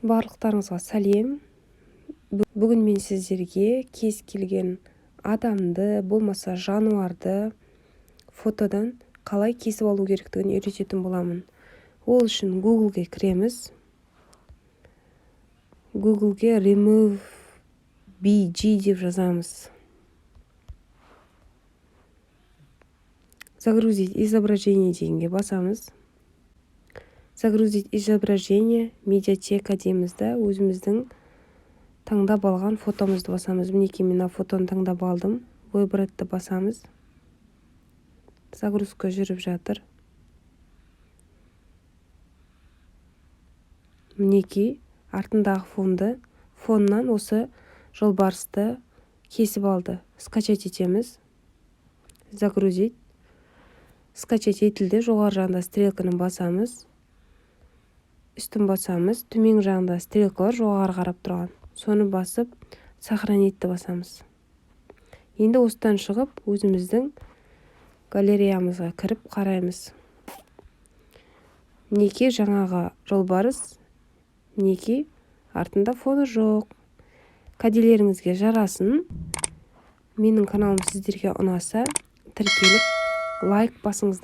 Барлықтарыңызға сәлем. Бүгін мен сіздерге кез келген адамды, болмаса жануарды фотодан қалай кесіп алу керектігін үйрететін боламын. Ол үшін Google-ге кіреміз. Google-ге remove bg деп жазамыз. Загрузить изображение дегенге басамыз. Загрузить изображение, медиатека дейміз да, өзіміздің таңдап алған фотомызды басамыз. Мінекей мен фотоны таңдап алдым. Выбратты басамыз. Загрузка жүріп жатыр. Мінекей артындағы фоннан осы жолбарысты кесіп алды. Скачать етеміз. Загрузить. Скачать етілді. Жоғары жағында стрелканы басамыз. Үстін басамыз. Төмен жағында стрелкалар жоғары қарап тұрған. Соны басып, сохранитті басамыз. Енді осыдан шығып, өзіміздің галереямызға кіріп қараймыз. Мінекей жаңағы жолбарыс. Мінекей артында фоны жоқ. Кәделеріңізге жарасын. Менің каналым сіздерге ұнаса, тіркеліп, лайк басыңыздар.